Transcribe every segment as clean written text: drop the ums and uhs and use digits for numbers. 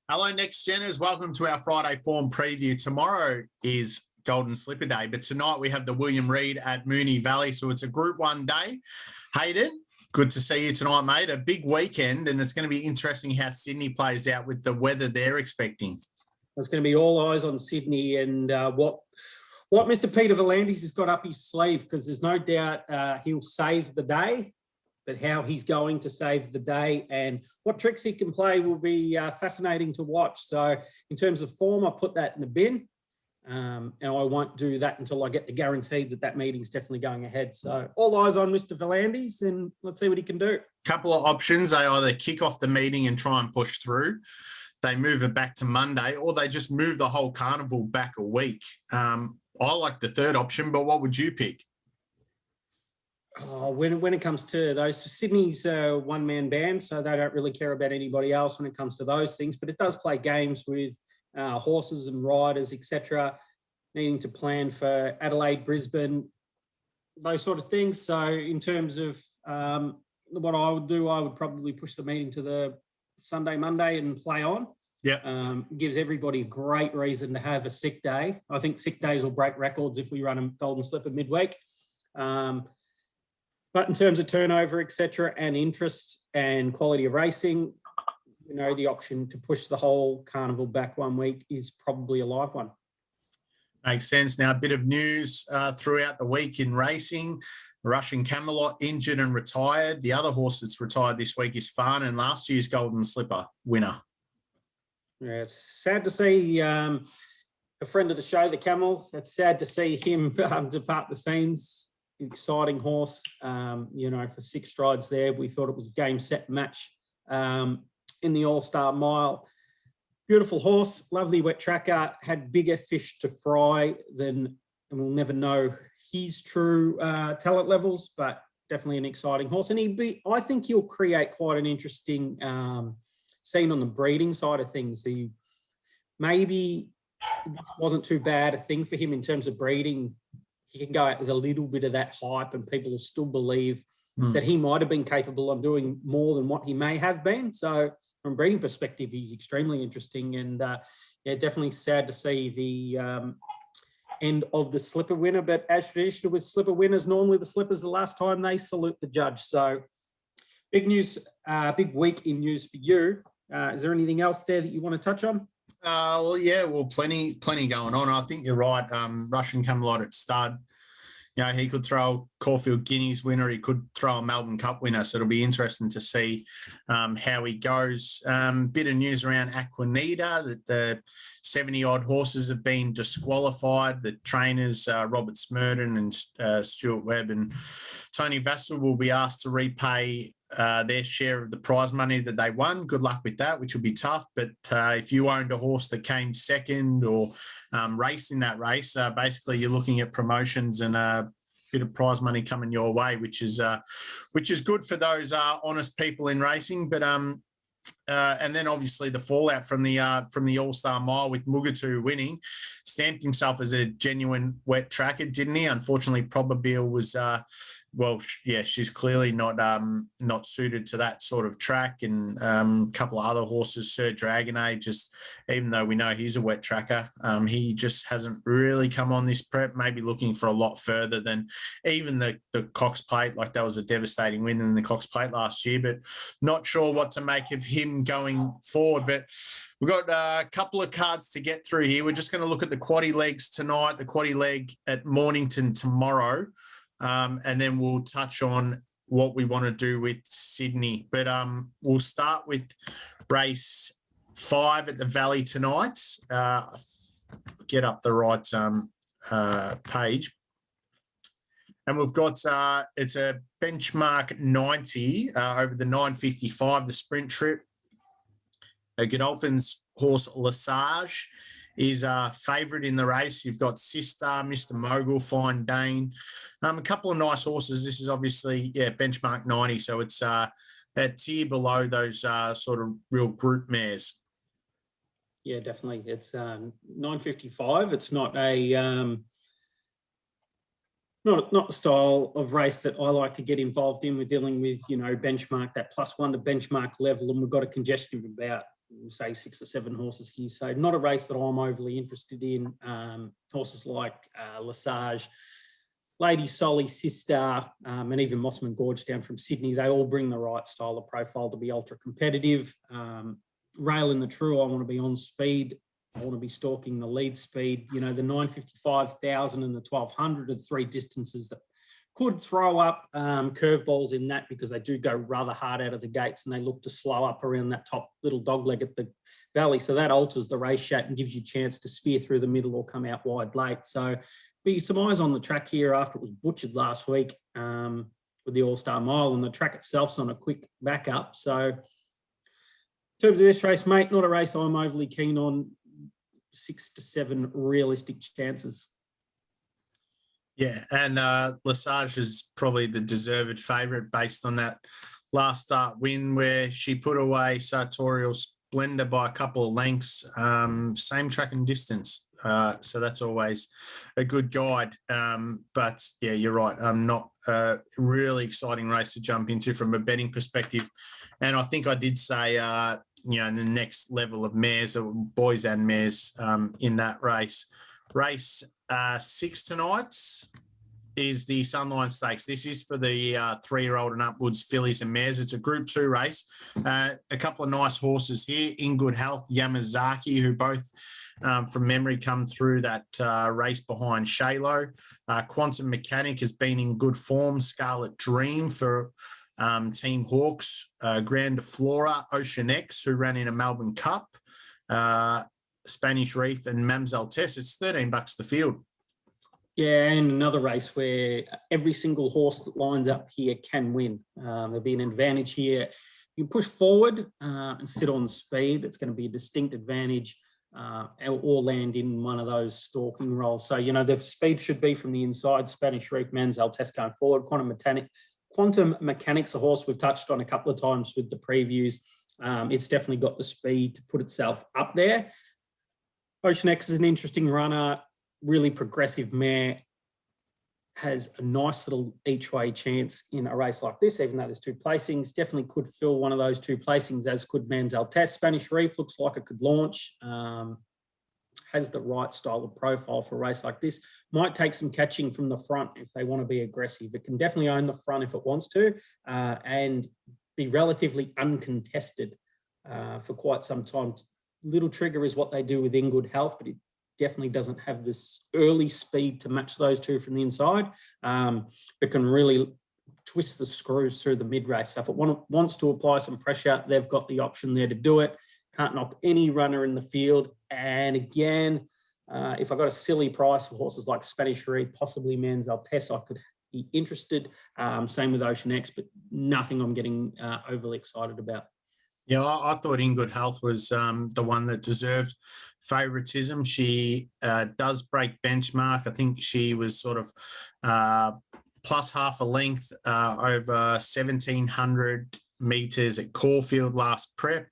Hello, Next Geners. Welcome to our Friday form preview. Tomorrow is Golden Slipper Day, but tonight we have the William Reid at Moonee Valley, so it's a Group 1 day. Hayden, good to see you tonight, mate. A big weekend, and it's going to be interesting how Sydney plays out with the weather they're expecting. It's going to be all eyes on Sydney and what Mr. Peter V'landys has got up his sleeve, because there's no doubt he'll save the day. But how he's going to save the day and what tricks he can play will be fascinating to watch. So in terms of form, I put that in the bin. And I won't do that until I get the guarantee that meeting's definitely going ahead. So all eyes on Mr. V'landys, and let's see what he can do. Couple of options. They either kick off the meeting and try and push through. They move it back to Monday, or they just move the whole carnival back a week. I like the third option, but what would you pick? Oh, when it comes to those, Sydney's a one-man band, so they don't really care about anybody else when it comes to those things. But it does play games with horses and riders, etc., needing to plan for Adelaide, Brisbane, those sort of things. So in terms of what I would do, I would probably push the meeting to the Sunday, Monday and play on. Yeah, gives everybody a great reason to have a sick day. I think sick days will break records if we run a Golden Slipper midweek. But in terms of turnover, etc., and interest and quality of racing, you know, the option to push the whole carnival back 1 week is probably a live one. Makes sense. Now, a bit of news throughout the week in racing. Russian Camelot injured and retired. The other horse that's retired this week is Farnan, last year's Golden Slipper winner. Yeah, it's sad to see a friend of the show, the Camel. It's sad to see him depart the scenes. Exciting horse, you know, for 6 strides there. We thought it was a game, set, match in the All-Star Mile. Beautiful horse, lovely wet tracker, had bigger fish to fry than, and we'll never know his true talent levels, but definitely an exciting horse. And I think he'll create quite an interesting scene on the breeding side of things. He maybe wasn't too bad a thing for him in terms of breeding. He can go out with a little bit of that hype and people will still believe that he might have been capable of doing more than what he may have been. So from a breeding perspective, he's extremely interesting, and yeah, definitely sad to see the end of the Slipper winner. But as traditional with Slipper winners, normally the Slipper's the last time they salute the judge. So big news, big week in news for you. Is there anything else there that you want to touch on? Plenty going on. I think you're right. Russian Camelot at stud. You know, he could throw Caulfield Guineas winner. He could throw a Melbourne Cup winner. So it'll be interesting to see how he goes. Bit of news around Aquanita, that the 70-odd horses have been disqualified. The trainers, Robert Smurden and Stuart Webb and Tony Vassell, will be asked to repay their share of the prize money that they won. Good luck with that, which will be tough. But if you owned a horse that came second or raced in that race, basically you're looking at promotions and a bit of prize money coming your way, which is good for those honest people in racing. But and then obviously the fallout from the All-Star Mile with Mugatu winning, stamped himself as a genuine wet tracker, didn't he? Unfortunately, Probabile was she's clearly not suited to that sort of track, and a couple of other horses, Sir Dragonet, just even though we know he's a wet tracker, he just hasn't really come on this prep. Maybe looking for a lot further than even the Cox Plate. Like, that was a devastating win in the Cox Plate last year, but not sure what to make of him going forward. But we've got a couple of cards to get through here. We're just going to look at the quaddie legs tonight, the quaddie leg at Mornington tomorrow. And then we'll touch on what we want to do with Sydney. But we'll start with race 5 at the Valley tonight. Get up the right page. And we've got, it's a benchmark 90 over the 955, the sprint trip. Godolphin's horse Lesage is a favourite in the race. You've got Sister, Mr. Mogul, Fine Dane. A couple of nice horses. This is obviously, benchmark 90. So it's that tier below those sort of real group mares. Yeah, definitely. It's 955. It's not a not the style of race that I like to get involved in. We're dealing with, benchmark, that +1 to benchmark level, and we've got a congestion of about say 6 or 7 horses here. So not a race that I'm overly interested in. Horses like Lesage, Lady Solly, Sister, and even Mossman Gorge down from Sydney, they all bring the right style of profile to be ultra competitive. Rail in the True, I want to be on speed. I want to be stalking the lead speed. You know, the 955,000 and the 1200 are the 3 distances that could throw up curveballs in that, because they do go rather hard out of the gates and they look to slow up around that top little dog leg at the valley. So that alters the race shape and gives you a chance to spear through the middle or come out wide late. So be some eyes on the track here after it was butchered last week with the All-Star Mile, and the track itself's on a quick backup. So in terms of this race, mate, not a race I'm overly keen on. 6 to 7 realistic chances. Yeah, and Lesage is probably the deserved favourite based on that last start win where she put away Sartorial Splendor by a couple of lengths, same track and distance. So that's always a good guide. But, yeah, you're right. Not a really exciting race to jump into from a betting perspective. And I think I did say, you know, the next level of mares, boys and mares in that race. Race 6 tonight is the Sunline Stakes. This is for the 3-year-old and upwards fillies and mares. It's a Group 2 race. A couple of nice horses here. In Good Health, Yamazaki, who both, from memory, come through that race behind Shalo. Quantum Mechanic has been in good form. Scarlet Dream for Team Hawks. Grand Flora, Ocean X, who ran in a Melbourne Cup. Spanish Reef and Mamselle Tess. It's $13 the field. Yeah, and another race where every single horse that lines up here can win. There'll be an advantage here. You push forward and sit on speed. It's going to be a distinct advantage, or land in one of those stalking roles. So, you know, the speed should be from the inside. Spanish Reef, Mamselle Tess going forward. Quantum Mechanic's a horse we've touched on a couple of times with the previews. It's definitely got the speed to put itself up there. Ocean X is an interesting runner, really progressive mare, has a nice little each-way chance in a race like this, even though there's 2 placings. Definitely could fill one of those 2 placings, as could Mamselle Tess. Spanish Reef looks like it could launch, has the right style of profile for a race like this. Might take some catching from the front if they want to be aggressive. It can definitely own the front if it wants to, and be relatively uncontested for quite some time. Little Trigger is what they do with In Good Health, but it definitely doesn't have this early speed to match those 2 from the inside, but can really twist the screws through the mid-race. So if it wants to apply some pressure, they've got the option there to do it. Can't knock any runner in the field. And again, if I got a silly price for horses like Spanish Reef, possibly Mamselle Tess, I could be interested. Same with Ocean X, but nothing I'm getting overly excited about. Yeah, I thought In Good Health was the one that deserved favouritism. She does break benchmark. I think she was sort of plus half a length over 1,700 metres at Caulfield last prep.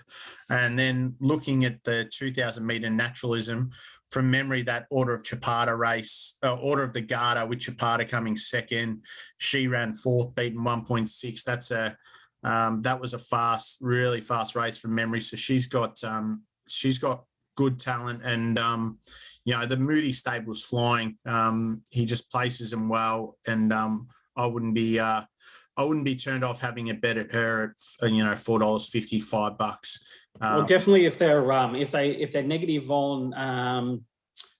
And then looking at the 2,000 metre naturalism, from memory, that Order of Chapata race, Order of the Garter with Chapata coming second, she ran 4th, beaten 1.6. That's that was a really fast race from memory. So she's got good talent, and you know, the Moody stable's flying. He just places them well, and I wouldn't be turned off having a bet at her at $4.50, $5. Well, definitely if they're negative on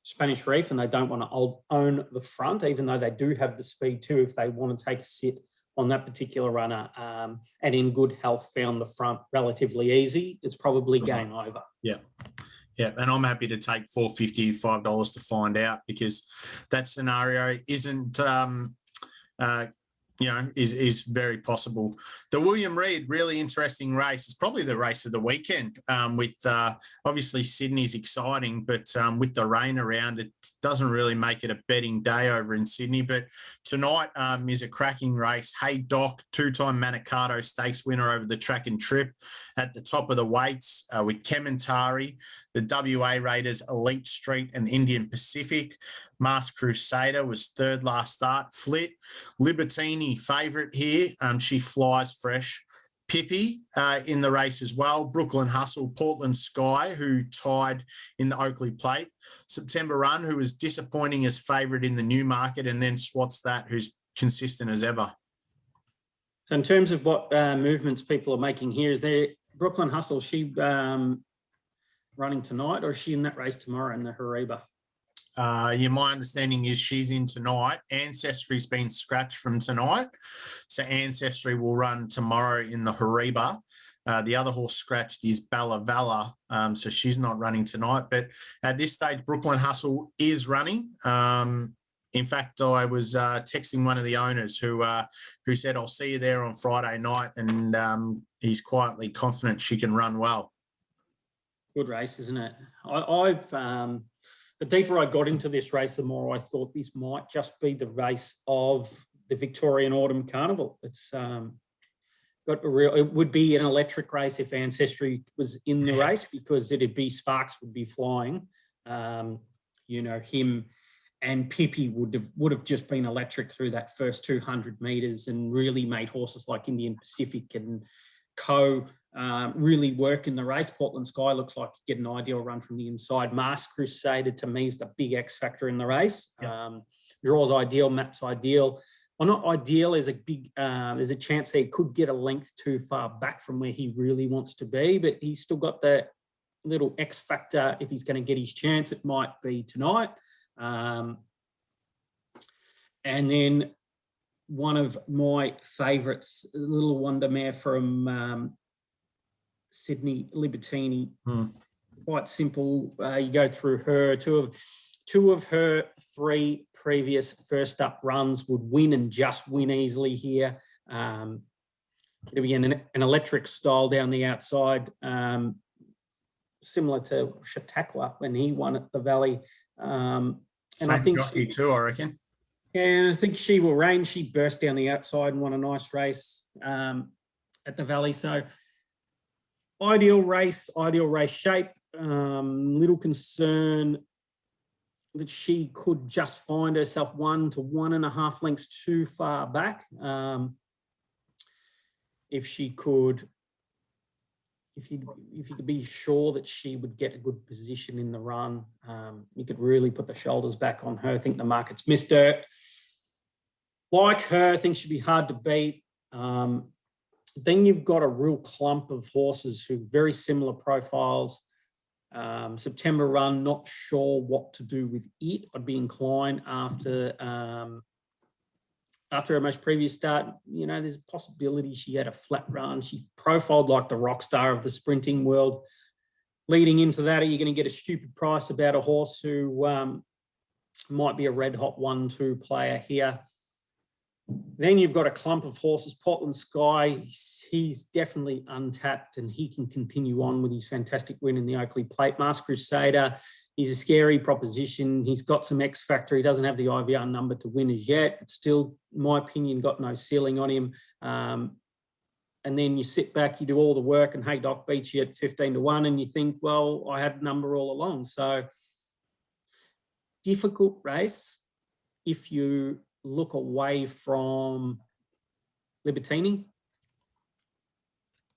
Spanish Reef and they don't want to own the front, even though they do have the speed too, if they want to take a sit on that particular runner, and In Good Health found the front relatively easy, it's probably game over. Yeah. Yeah, and I'm happy to take $4.50, $5 to find out, because that scenario isn't is very possible. The William Reid, really interesting race. It's probably the race of the weekend, with obviously Sydney's exciting, but with the rain around, it doesn't really make it a betting day over in Sydney. But tonight is a cracking race. Hey Doc, 2-time Manicato Stakes winner over the track and trip at the top of the weights, with Kementari, the WA Raiders, Elite Street and Indian Pacific. Masked Crusader was 3rd last start. Flit, Libertini favourite here. She flies fresh. Pippi in the race as well. Brooklyn Hustle, Portland Sky, who tied in the Oakley Plate. September Run, who was disappointing as favourite in the Newmarket, and then Swats That, who's consistent as ever. So in terms of what movements people are making here, is there Brooklyn Hustle, she running tonight, or is she in that race tomorrow in the Haribo? My understanding is she's in tonight. Ancestry's been scratched from tonight. So Ancestry will run tomorrow in the Haribo. The other horse scratched is Bella Valla. So she's not running tonight. But at this stage, Brooklyn Hustle is running. In fact, I was texting one of the owners who said, I'll see you there on Friday night. And he's quietly confident she can run well. Good race, isn't it? I've the deeper I got into this race, the more I thought this might just be the race of the Victorian Autumn Carnival. It's got a real. It would be an electric race if Ancestry was in the race, because it'd be Sparks would be flying. Him and Pippi would have just been electric through that first 200 metres and really made horses like Indian Pacific and Co. Really work in the race. Portland Sky looks like you get an ideal run from the inside. Mask Crusader to me is the big X factor in the race. Yep. Draws ideal, maps ideal. Well, not ideal. There's a chance he could get a length too far back from where he really wants to be, but he's still got that little X factor. If he's going to get his chance, it might be tonight. And then one of my favourites, a little wonder mare from Sydney, Libertini. Quite simple. You go through her. Two of her three previous first up runs would win and just win easily here. It'll be an electric style down the outside, similar to Chautauqua when he won at the Valley. And I think jockey too, I reckon. Yeah, I think she will reign. She burst down the outside and won a nice race at the Valley. So ideal race shape. Little concern that she could just find herself 1 to 1.5 lengths too far back. If you could be sure that she would get a good position in the run, you could really put the shoulders back on her. I think the market's missed her. Like her, I think she'd be hard to beat. Then you've got a real clump of horses who very similar profiles. September Run, not sure what to do with it. I'd be inclined after her most previous start, there's a possibility she had a flat run. She profiled like the rock star of the sprinting world. Leading into that, are you going to get a stupid price about a horse who might be a red-hot 1-2 player here? Then you've got a clump of horses. Portland Sky, he's definitely untapped and he can continue on with his fantastic win in the Oakley Plate. Mask Crusader, he's a scary proposition. He's got some X factor. He doesn't have the IVR number to win as yet, but still, in my opinion, got no ceiling on him. And then you sit back, you do all the work, and Haydock beats you at 15 to 1, and you think, well, I had a number all along. So difficult race if you look away from Libertini.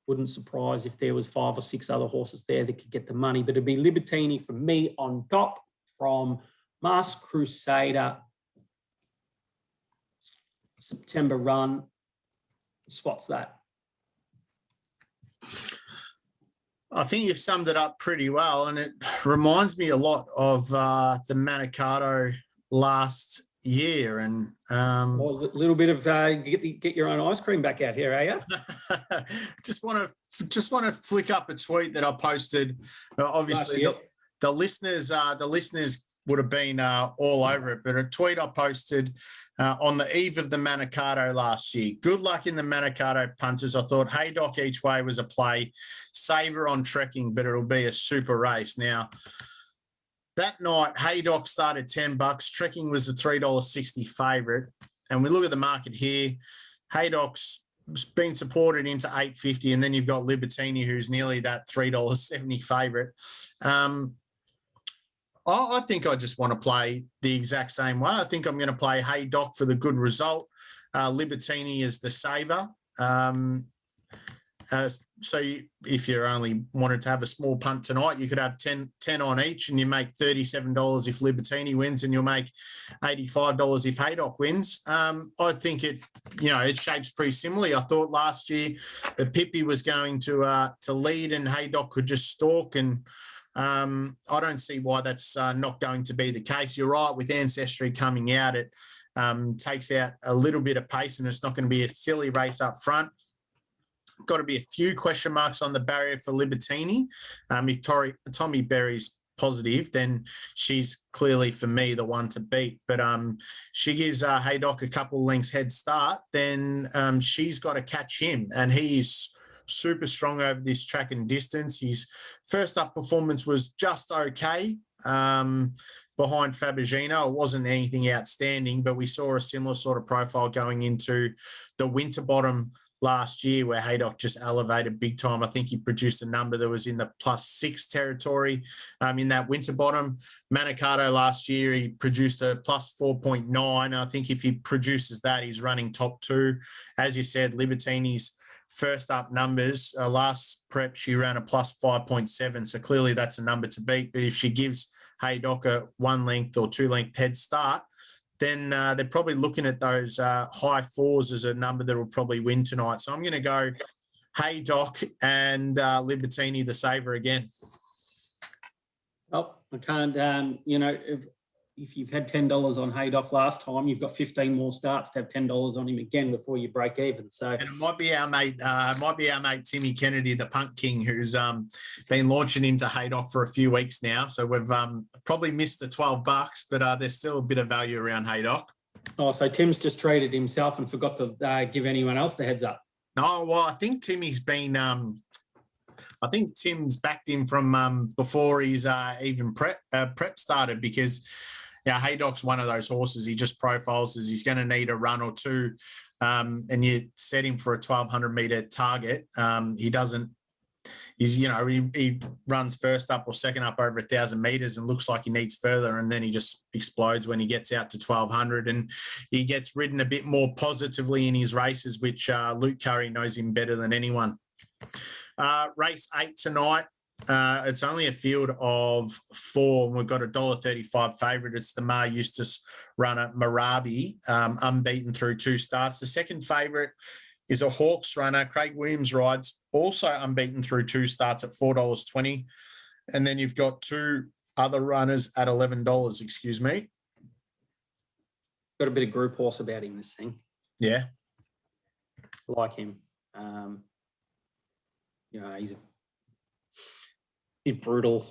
Wouldn't surprise if there was 5 or 6 other horses there that could get the money, but it'd be Libertini for me on top from Mask Crusader, September Run. Spots that. I think you've summed it up pretty well, and it reminds me a lot of the Manicato last year. And a little bit of get your own ice cream back out here, are you? just want to flick up a tweet that I posted. Obviously, the listeners would have been all over it, but a tweet I posted on the eve of the Manicato last year. Good luck in the Manicato punters. I thought Haydock each way was a play. Saver on trekking, but it'll be a super race. Now, that night, Haydock started $10. Trekking was the $3.60 favourite. And we look at the market here. Haydock's been supported into $8.50, and then you've got Libertini, who's nearly that $3.70 favourite. I think I just want to play the exact same way. I think I'm going to play Haydock for the good result. Libertini is the saver. So if you only wanted to have a small punt tonight, you could have 10 on each, and you make $37 if Libertini wins, and you'll make $85 if Haydock wins. I think it shapes pretty similarly. I thought last year that Pippi was going to lead and Haydock could just stalk, and I don't see why that's not going to be the case. You're right, with Ancestry coming out, it takes out a little bit of pace, and it's not going to be a silly race up front. Got to be a few question marks on the barrier for Libertini. If Tommy Berry's positive, then she's clearly, for me, the one to beat. But she gives Haydock a couple lengths head start, then she's got to catch him, and he's super strong over this track and distance. His first up performance was just okay behind Fabigino. It wasn't anything outstanding, but we saw a similar sort of profile going into the Winterbottom last year, where Haydock just elevated big time. I think he produced a number that was in the +6 territory in that Winterbottom. Manicato last year, he produced a +4.9. I think if he produces that, he's running top 2. As you said, Libertini's first up numbers, last prep, she ran a +5.7. So clearly that's a number to beat. But if she gives Haydock a 1 length or 2 length head start, then they're probably looking at those high 4s as a number that will probably win tonight. So I'm going to go Haydock and Libertini, the saver again. Well, I can't, if you've had $10 on Haydock last time, you've got 15 more starts to have $10 on him again before you break even. So, and it might be our mate Timmy Kennedy, the Punt King, who's been launching into Haydock for a few weeks now. So we've probably missed the $12, but there's still a bit of value around Haydock. Oh, so Tim's just traded himself and forgot to give anyone else the heads up. No, well, I think Timmy's been. I think Tim's backed him from before he's even prep started, because Haydock's one of those horses. He just profiles as he's going to need a run or two, and you set him for a 1,200 metre target. He doesn't. He runs first up or second up over 1,000 metres and looks like he needs further, and then he just explodes when he gets out to 1,200, and he gets ridden a bit more positively in his races, which Luke Curry knows him better than anyone. Race 8 tonight. It's only a field of 4. We've got a $1.35 favourite. It's the Mar Eustace runner, Marabi, unbeaten through 2 starts. The second favourite is a Hawks runner, Craig Williams rides, also unbeaten through 2 starts at $4.20. And then you've got 2 other runners at $11, excuse me. Got a bit of group horse about him, this thing. Yeah. I like him. He's brutal.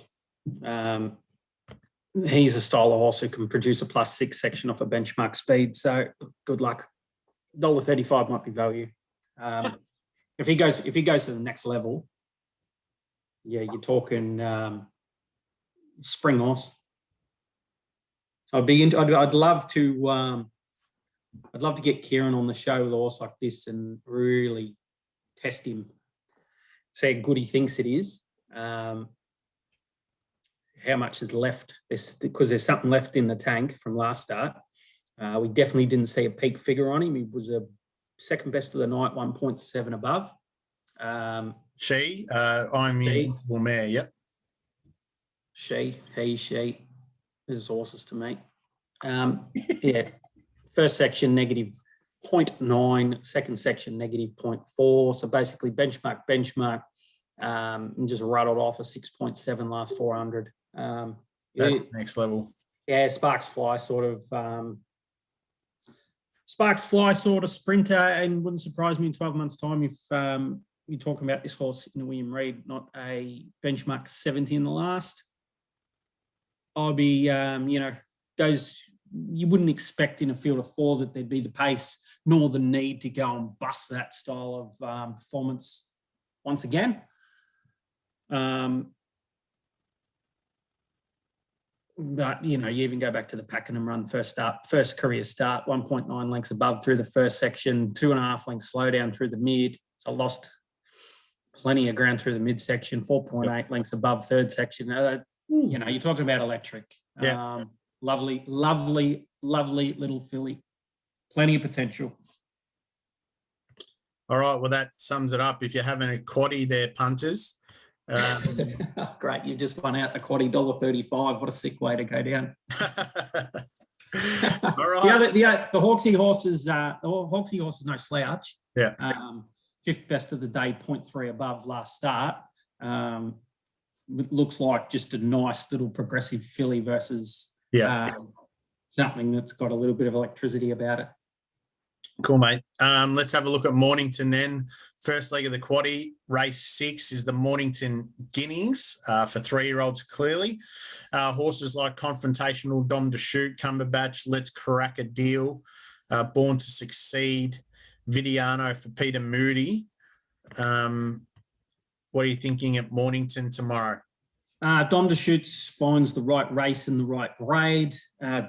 He's a style of horse who can produce a +6 section off a benchmark speed. So good luck. $1.35 might be value. If he goes to the next level, you're talking spring horse. I'd love to get Kieran on the show with a horse like this and really test him, see how good he thinks it is. How much is left? Because there's something left in the tank from last start. We definitely didn't see a peak figure on him. He was a second best of the night, 1.7 above. I'm Invincible Mare, yep. She. There's horses to me. First section, -0.9. Second section, -0.4. So basically benchmark, and just rattled off a 6.7 last 400. That's next level. Yeah, Sparks Fly sort of sprinter, and wouldn't surprise me in 12 months' time if you're talking about this horse in William Reid, not a benchmark 70 in the last. I'll be, those you wouldn't expect in a field of 4 that there'd be the pace nor the need to go and bust that style of performance once again. But, you even go back to the Pakenham run, first career start, 1.9 lengths above through the first section, 2.5 lengths slow down through the mid. So lost plenty of ground through the midsection, 4.8 lengths above third section. You're talking about electric. Yeah. Lovely little filly. Plenty of potential. All right, well, that sums it up. If you're having a quaddie there, punters. Great, you just won out the quaddie $1.35. What a sick way to go down. All right. The Hawksy horses, no slouch. Yeah. Fifth best of the day, 0.3 above last start. It looks like just a nice little progressive filly versus something that's got a little bit of electricity about it. Cool, mate. Let's have a look at Mornington then. First leg of the quaddie, race 6 is the Mornington Guineas for 3-year-olds clearly. Horses like Confrontational, Dom to Shoot, Cumberbatch, Let's Crack a Deal, Born to Succeed, Vidiano for Peter Moody. What are you thinking at Mornington tomorrow? Dom DeShoots finds the right race and the right grade.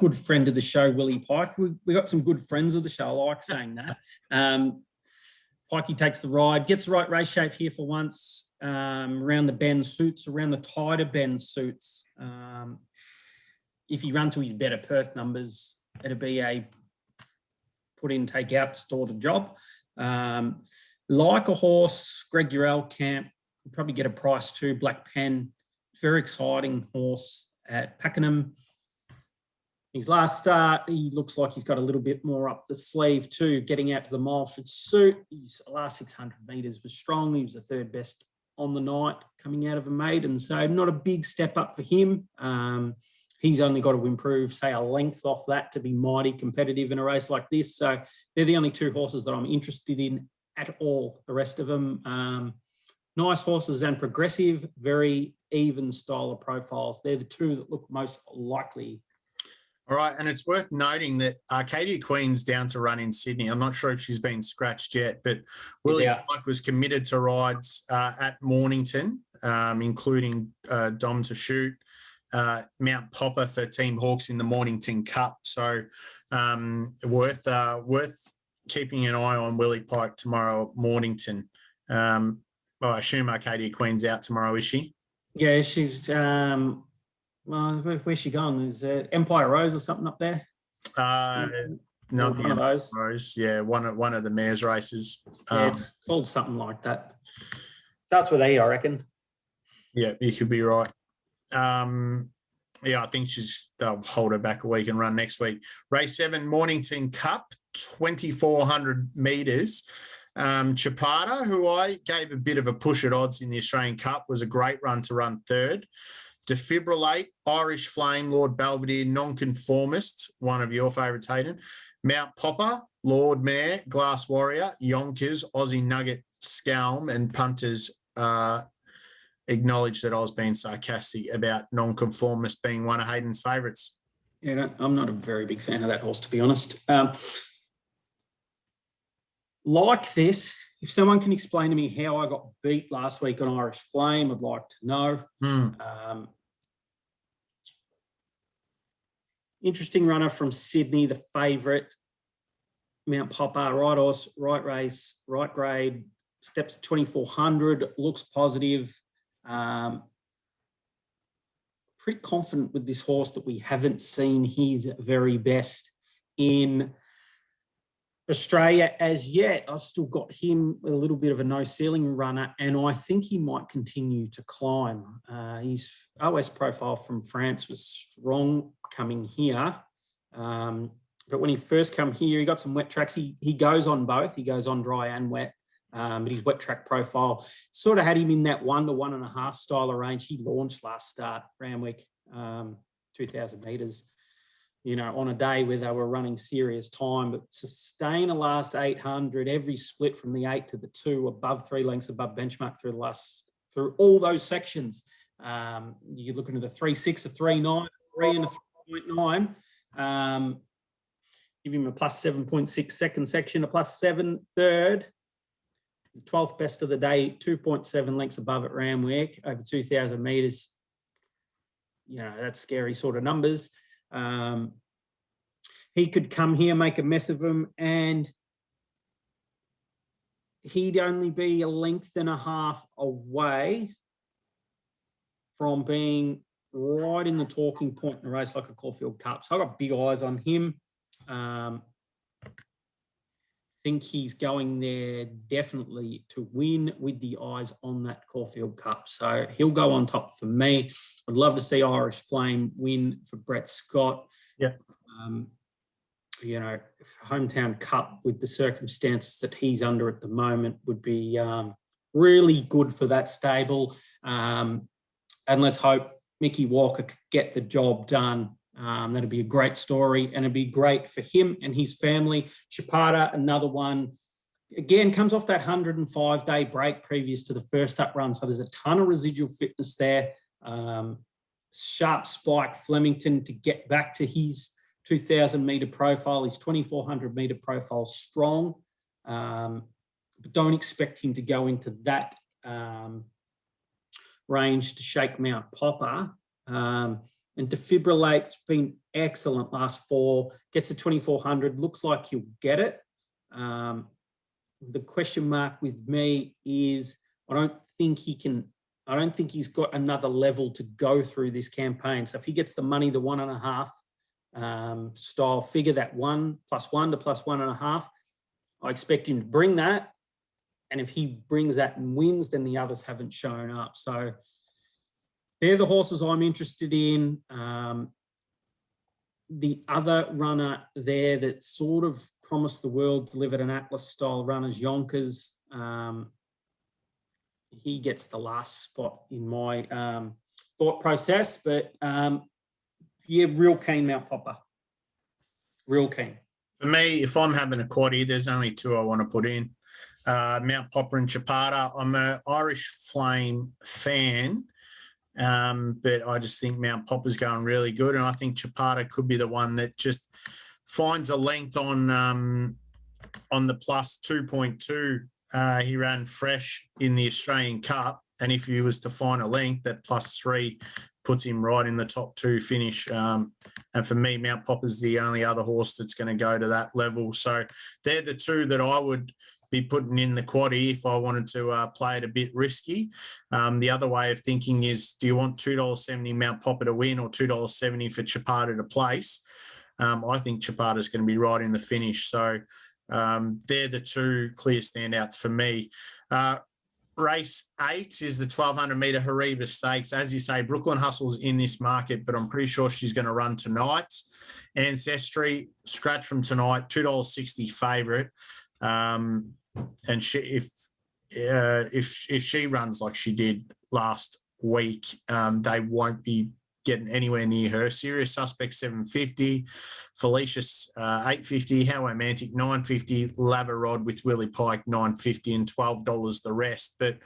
Good friend of the show, Willie Pike. We got some good friends of the show. I like saying that. Pikey takes the ride, gets the right race shape here for once. Around the bend suits, around the tighter bend suits. If he run to his better Perth numbers, it'll be a put in, take out, store the job. Like a horse, Greg Urell camp, probably get a price too. Black Pen. Very exciting horse at Pakenham. His last start, he looks like he's got a little bit more up the sleeve too. Getting out to the mile should suit. His last 600 metres was strong. He was the third best on the night coming out of a maiden. So not a big step up for him. He's only got to improve, say, a length off that to be mighty competitive in a race like this. So they're the only 2 horses that I'm interested in at all. The rest of them, nice horses and progressive, very even style of profiles. They're the 2 that look most likely. All right, and it's worth noting that Arcadia Queen's down to run in Sydney. I'm not sure if she's been scratched yet, but William Reid was committed to rides at Mornington, including Dom to Shoot, Mount Popper for Team Hawks in the Mornington Cup. So worth keeping an eye on Willie Pike tomorrow at Mornington. I assume Arcadia Queen's out tomorrow, is she? Yeah, she's where's she gone? Is Empire Rose or something up there? Not one of those. Rose. Yeah, one of the mares races. Yeah, it's called something like that. Starts with E, I reckon. Yeah, you could be right. I think they'll hold her back a week and run next week. Race 7, Mornington Cup, 2,400 metres. Chapata, who I gave a bit of a push at odds in the Australian Cup, was a great run to run 3rd. Defibrillate, Irish Flame, Lord Belvedere, Nonconformist, one of your favourites, Hayden. Mount Popper, Lord Mayor, Glass Warrior, Yonkers, Aussie Nugget, Scalm, and punters acknowledged that I was being sarcastic about Nonconformist being one of Hayden's favourites. Yeah, I'm not a very big fan of that horse, to be honest. Like this, if someone can explain to me how I got beat last week on Irish Flame, I'd like to know. Interesting runner from Sydney, the favourite. Mount Popper, right horse, right race, right grade, steps to 2,400, looks positive. Pretty confident with this horse that we haven't seen his very best in Australia as yet. I've still got him a little bit of a no-ceiling runner, and I think he might continue to climb. His OS profile from France was strong coming here. But when he first come here, he got some wet tracks. He goes on both. He goes on dry and wet. But his wet track profile sort of had him in that 1 to 1.5 style of range. He launched last start, Randwick, 2,000 metres. On a day where they were running serious time, but sustain the last 800, every split from the 8 to the 2, above 3 lengths above benchmark through all those sections. You're looking at a 3.6, a 3.9, a 3 and a 3.9. Give him a plus 7.6 second section, a plus 7 third. The 12th best of the day, 2.7 lengths above at Randwick, over 2,000 metres. That's scary sort of numbers. He could come here, make a mess of him, and he'd only be 1.5 lengths away from being right in the talking point in a race like a Caulfield Cup. So I've got big eyes on him. think he's going there definitely to win with the eyes on that Caulfield Cup. So he'll go on top for me. I'd love to see Irish Flame win for Brett Scott. Yeah. Hometown Cup with the circumstances that he's under at the moment would be really good for that stable. And let's hope Mickey Walker could get the job done. That'd be a great story, and it'd be great for him and his family. Chapada, another one, again, comes off that 105-day break previous to the first up run. So there's a ton of residual fitness there. Sharp spike Flemington to get back to his 2,000-metre profile, his 2,400-metre profile strong. But don't expect him to go into that range to shake Mount Popper. And Defibrillate's been excellent last 4, gets to 2,400, looks like he'll get it. The question mark with me is I don't think he's got another level to go through this campaign. So if he gets the money, the 1.5 style figure, that 1 + 1 to +1.5, I expect him to bring that. And if he brings that and wins, then the others haven't shown up. So they're the horses I'm interested in. The other runner there that sort of promised the world, delivered an Atlas-style run, is Yonkers. He gets the last spot in my thought process. But, real keen Mount Popper. Real keen. For me, if I'm having a quaddie, there's only 2 I want to put in. Mount Popper and Chapada. I'm an Irish Flame fan. But I just think Mount Popper's going really good, and I think Chapada could be the one that just finds a length on the plus 2.2. He ran fresh in the Australian Cup, and if he was to find a length, that +3 puts him right in the top 2 finish. And for me, Mount Popper's the only other horse that's going to go to that level. So they're the 2 that I would be putting in the quaddie if I wanted to play it a bit risky. The other way of thinking is, do you want $2.70 Mount Popper to win or $2.70 for Chapada to place? I think Chapada's going to be right in the finish. So they're the 2 clear standouts for me. Race 8 is the 1,200-metre Haribo Stakes. As you say, Brooklyn Hustle's in this market, but I'm pretty sure she's going to run tonight. Ancestry, scratch from tonight, $2.60 favourite. And if she runs like she did last week, they won't be getting anywhere near her. Serious Suspect $750, Felicia's $850, How Romantic $950, Lava Rod with Willie Pike $950, and $12 the rest. But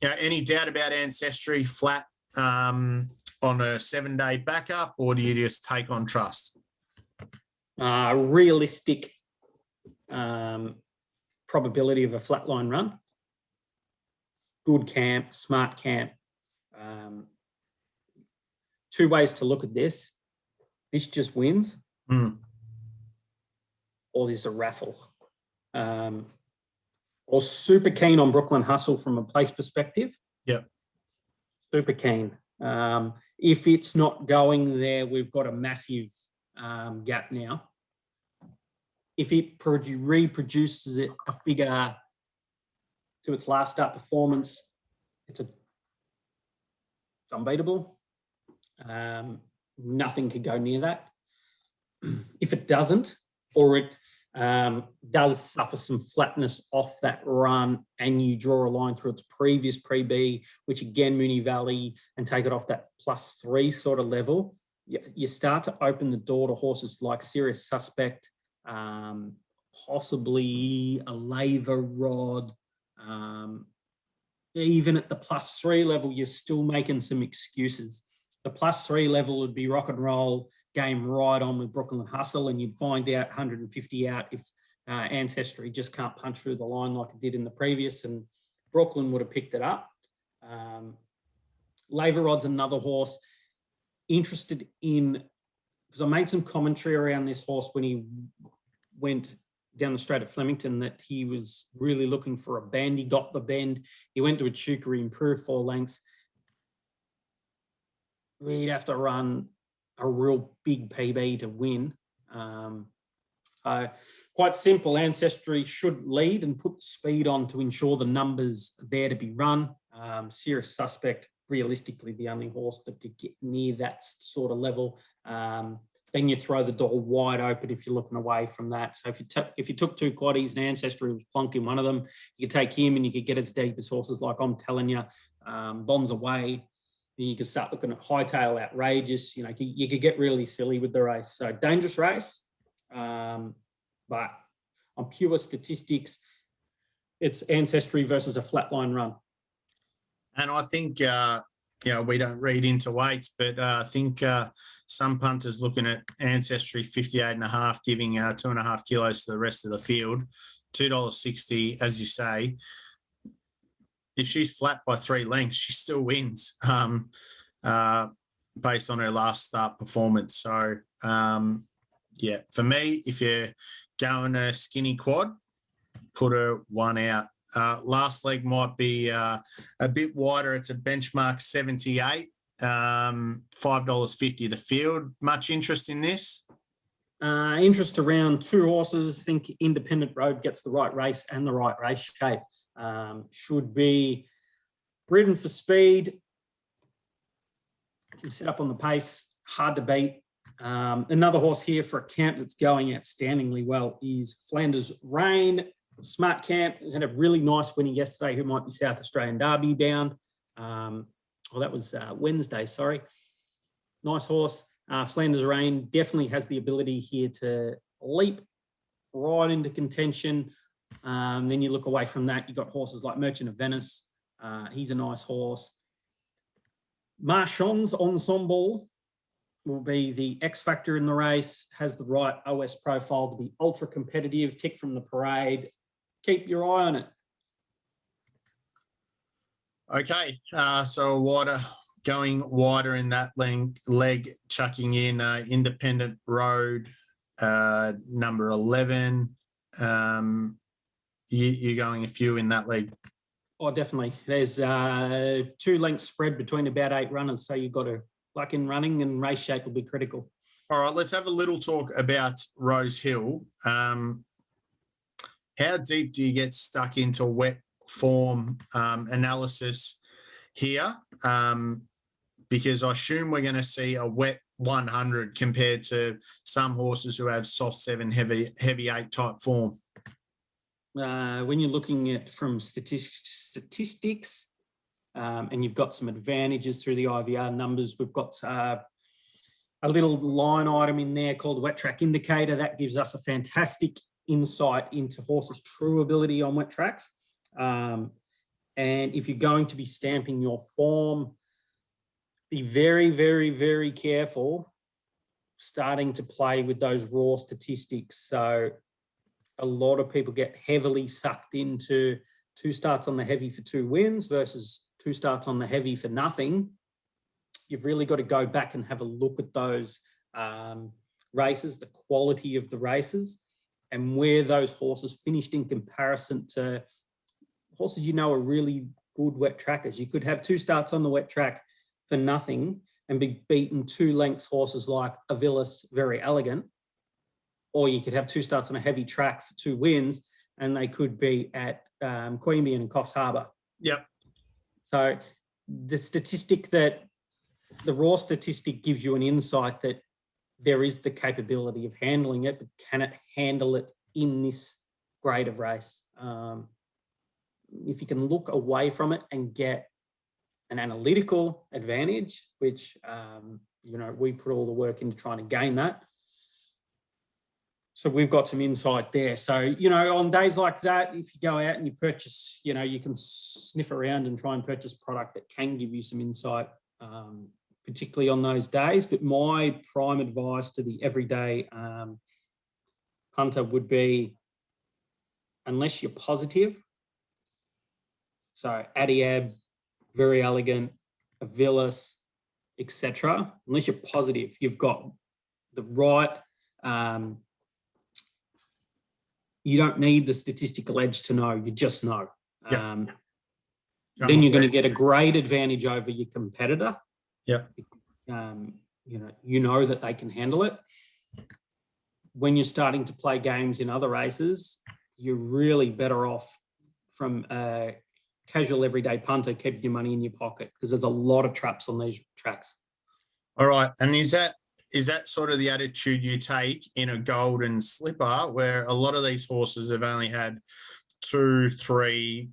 any doubt about Ancestry flat on a 7-day backup, or do you just take on trust? Realistic probability of a flatline run. Good camp, smart camp. 2 ways to look at this. This just wins, or this is a raffle. Or super keen on Brooklyn Hustle from a place perspective. Yep. Super keen. If it's not going there, we've got a massive gap now. If it reproduces a figure to its last start performance, it's unbeatable. Nothing could go near that. If it doesn't, or it does suffer some flatness off that run, and you draw a line through its previous pre-B, which again, Moonee Valley, and take it off that +3 sort of level, you start to open the door to horses like Serious Suspect, possibly a Lava Rod. Even at the +3 level, you're still making some excuses. The +3 level would be rock and roll, game right on with Brooklyn Hustle, and you'd find out 150 out if Ancestry just can't punch through the line like it did in the previous, and Brooklyn would have picked it up. Lava Rod's another horse interested in, because I made some commentary around this horse when he went down the straight at Flemington, that he was really looking for a bend. He got the bend. He went to a Chuka, he improved 4 lengths. We'd have to run a real big PB to win. Quite quite simple. Ancestry should lead and put speed on to ensure the numbers there to be run. Serious Suspect, realistically, the only horse that could get near that sort of level. Then you throw the door wide open if you're looking away from that. So if you took two quaddies and Ancestry was plonking one of them, you could take him and you could get as deep as horses like I'm telling you, Bonds Away. Then you could start looking at Hightail Outrageous. You know, you could get really silly with the race. So dangerous race, but on pure statistics, it's Ancestry versus a flatline run. And I think, we don't read into weights, but I think some punters looking at Ancestry 58.5, giving 2.5 kilos to the rest of the field, $2.60, as you say. If she's flat by 3 lengths, she still wins based on her last start performance. So, for me, if you're going a skinny quad, put her one out. Last leg might be a bit wider. It's a benchmark 78, $5.50 the field. Much interest in this? Interest around 2 horses. I think Independent Road gets the right race and the right race shape. Should be ridden for speed. Can sit up on the pace. Hard to beat. Another horse here for a camp that's going outstandingly well is Flanders Rain. Smart camp, had a really nice winning yesterday, who might be South Australian Derby bound. That was Wednesday, sorry. Nice horse. Flanders Rain definitely has the ability here to leap right into contention. Then you look away from that, you've got horses like Merchant of Venice. He's a nice horse. Marchand's Ensemble will be the X factor in the race, has the right OS profile to be ultra competitive, tick from the parade. Keep your eye on it. Okay, so going wider in that leg, chucking in Independent Road, number 11. You're going a few in that leg. Oh, definitely. There's 2 lengths spread between about 8 runners, so you've got to luck in running, and race shape will be critical. All right, let's have a little talk about Rose Hill. How deep do you get stuck into wet form analysis here? Because I assume we're going to see a wet 100 compared to some horses who have soft 7, heavy 8 type form. When you're looking at from statistics, and you've got some advantages through the IVR numbers, we've got a little line item in there called the Wet Track Indicator. That gives us a fantastic insight into horses' true ability on wet tracks. And if you're going to be stamping your form, be very, very, very careful starting to play with those raw statistics. So a lot of people get heavily sucked into 2 starts on the heavy for 2 wins versus 2 starts on the heavy for nothing. You've really got to go back and have a look at those races, the quality of the races, and where those horses finished in comparison to horses are really good wet trackers. You could have 2 starts on the wet track for nothing and be beaten 2 lengths horses like Avilis, Very Elegant, or you could have 2 starts on a heavy track for 2 wins, and they could be at Queanbeyan and Coffs Harbour. Yep. So the raw statistic gives you an insight that there is the capability of handling it, but can it handle it in this grade of race? If you can look away from it and get an analytical advantage, which, we put all the work into trying to gain that. So we've got some insight there. So, on days like that, if you go out and you purchase, you can sniff around and try and purchase product that can give you some insight, particularly on those days. But my prime advice to the everyday punter would be, unless you're positive, so Adiab, Very Elegant, Avilis, etc. Unless you're positive, you've got the right, you don't need the statistical edge to know, you just know. Yep. Then you're going to get a great advantage over your competitor. Yeah. You know that they can handle it. when you're starting to play games in other races, you're really better off from a casual everyday punter keeping your money in your pocket, because there's a lot of traps on these tracks. All right. And is that sort of the attitude you take in a golden slipper, where a lot of these horses have only had 2, 3,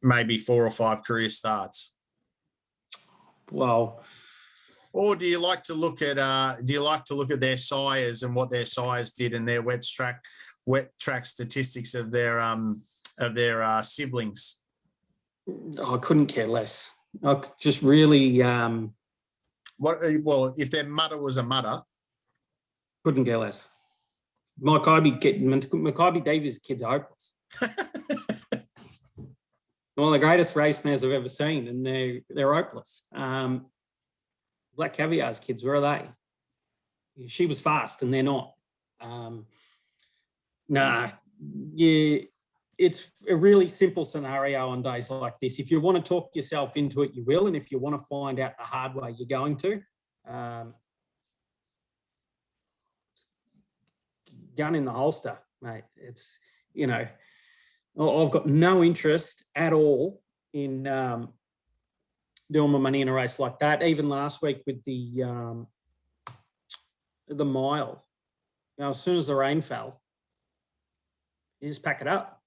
maybe 4 or 5 career starts? Well, or do you like to look at their sires and what their sires did and their wet track statistics of their siblings? I couldn't care less. I just really well, if their mother was a mother, couldn't care less. Mackay Davies' kids are hopeless. One of the greatest race mares I've ever seen, and they're hopeless. Black Caviar's kids, where are they? She was fast, and they're not. It's a really simple scenario on days like this. If you want to talk yourself into it, you will, and if you want to find out the hard way, you're going to. Gun in the holster, mate. It's, I've got no interest at all in doing my money in a race like that. Even last week with the mile, as soon as the rain fell, you just pack it up.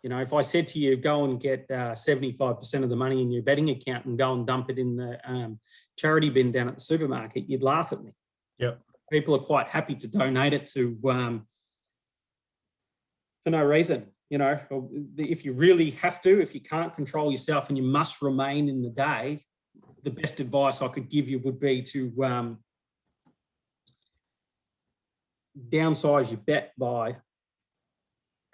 If I said to you, go and get 75% of the money in your betting account and go and dump it in the charity bin down at the supermarket, you'd laugh at me. Yep. People are quite happy to donate it to for no reason. If you really have to, if you can't control yourself and you must remain in the day, the best advice I could give you would be to downsize your bet by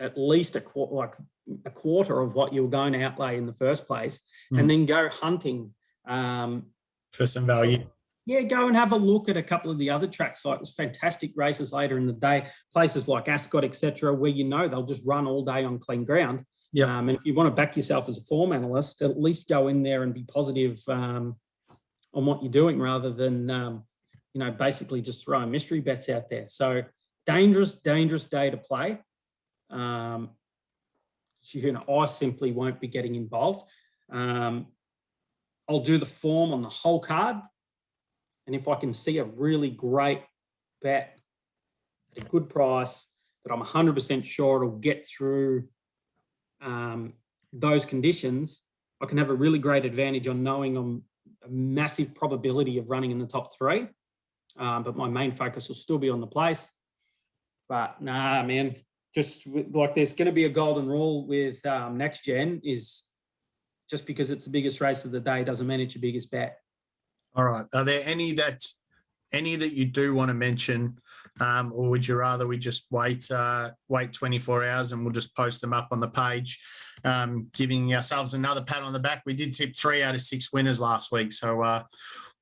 at least a quarter of what you were going to outlay in the first place, and then go hunting for some value. Yeah, go and have a look at a couple of the other tracks, like fantastic races later in the day, places like Ascot, etc., where they'll just run all day on clean ground. Yeah. And if you want to back yourself as a form analyst, at least go in there and be positive on what you're doing, rather than basically just throwing mystery bets out there. So dangerous day to play. I simply won't be getting involved. I'll do the form on the whole card. And if I can see a really great bet at a good price that I'm 100% sure it'll get through those conditions, I can have a really great advantage on knowing I'm a massive probability of running in the top 3. But my main focus will still be on the place. But nah, man, just like there's going to be a golden rule with Next Gen, is just because it's the biggest race of the day doesn't mean it's your biggest bet. All right. Are there any that you do want to mention, or would you rather we just wait 24 hours and we'll just post them up on the page, giving ourselves another pat on the back? We did tip 3 out of 6 winners last week, so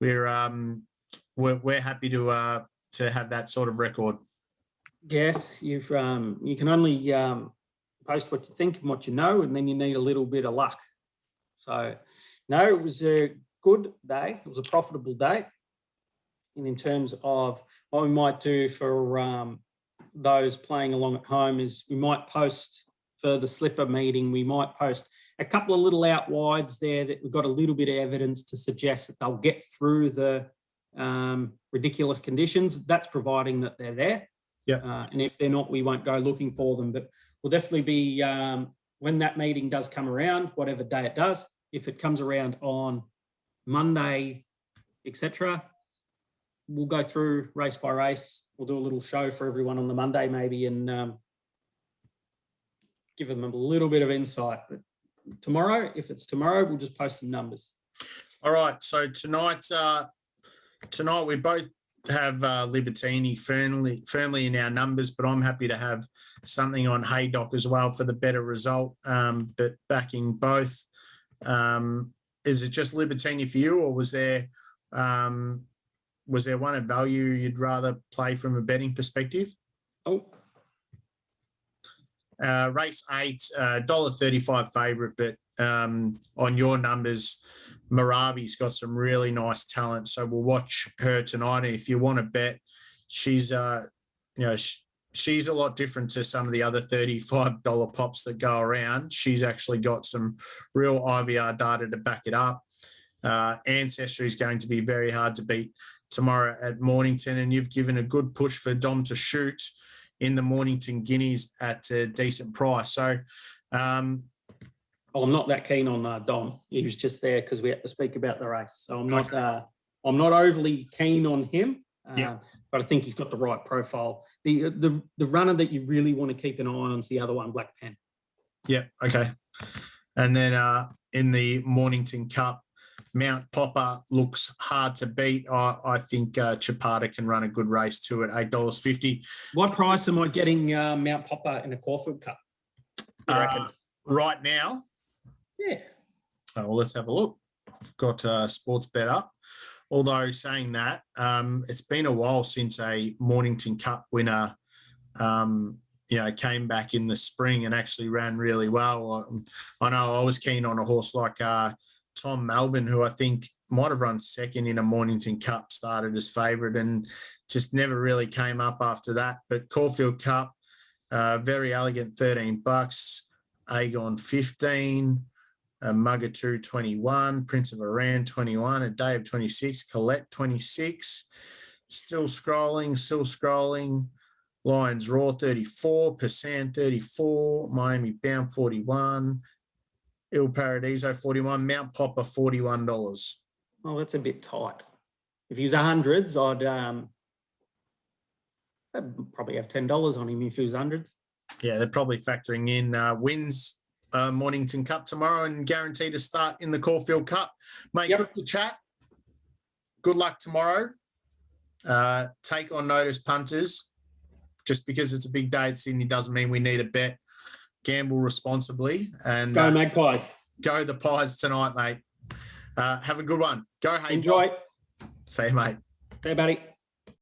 we're happy to have that sort of record. Yes, you can only post what you think and what you know, and then you need a little bit of luck. So, no, it was a good day. It was a profitable day. And in terms of what we might do for those playing along at home, is we might post for the slipper meeting, we might post a couple of little out wides there that we've got a little bit of evidence to suggest that they'll get through the ridiculous conditions. That's providing that they're there. Yeah. And if they're not, we won't go looking for them. But we'll definitely be, when that meeting does come around, whatever day it does, if it comes around on Monday, etc., we'll go through race by race. We'll do a little show for everyone on the Monday maybe, and give them a little bit of insight. But tomorrow, if it's tomorrow, we'll just post some numbers. All right. So tonight we both have Libertini firmly in our numbers, but I'm happy to have something on Haydock as well for the better result. But backing both, is it just Libertini for you, or was there one at value you'd rather play from a betting perspective? Race 8, $1.35 favourite, but on your numbers, Marabi's got some really nice talent, so we'll watch her tonight. And if you want to bet, she's she's a lot different to some of the other $35 pops that go around. She's actually got some real IVR data to back it up. Ancestry is going to be very hard to beat tomorrow at Mornington, and you've given a good push for Dom to shoot in the Mornington Guineas at a decent price. So, I'm not that keen on Dom. He was just there because we had to speak about the race. So I'm not overly keen on him. But I think he's got the right profile. The runner that you really want to keep an eye on is the other one, Black Pen. Yeah, okay. And then in the Mornington Cup, Mount Popper looks hard to beat. I think Chapata can run a good race too at $8.50. What price am I getting Mount Popper in a Caulfield Cup? Right now? Yeah. Oh, well, let's have a look. I've got Sports Bet up. Although saying that, it's been a while since a Mornington Cup winner, came back in the spring and actually ran really well. I know I was keen on a horse like Tom Melbourne, who I think might have run second in a Mornington Cup, started as favourite and just never really came up after that. But Caulfield Cup, very elegant, $13, Agon 15. Mugatoo 21, Prince of Iran 21, A Day of 26, Colette 26, still scrolling, Lions Raw 34, Persan 34, Miami Bound 41, Il Paradiso 41, Mount Popper $41. Oh, that's a bit tight. If he was hundreds, I'd probably have $10 on him if he was hundreds. Yeah, they're probably factoring in wins Mornington Cup tomorrow and guaranteed to start in the Caulfield Cup. Mate, Good to chat. Good luck tomorrow. Take on notice, punters. Just because it's a big day at Sydney doesn't mean we need a bet. Gamble responsibly. And go Magpies. Go the Pies tonight, mate. Have a good one. Go Hayden. Enjoy. See you, mate. Hey, buddy.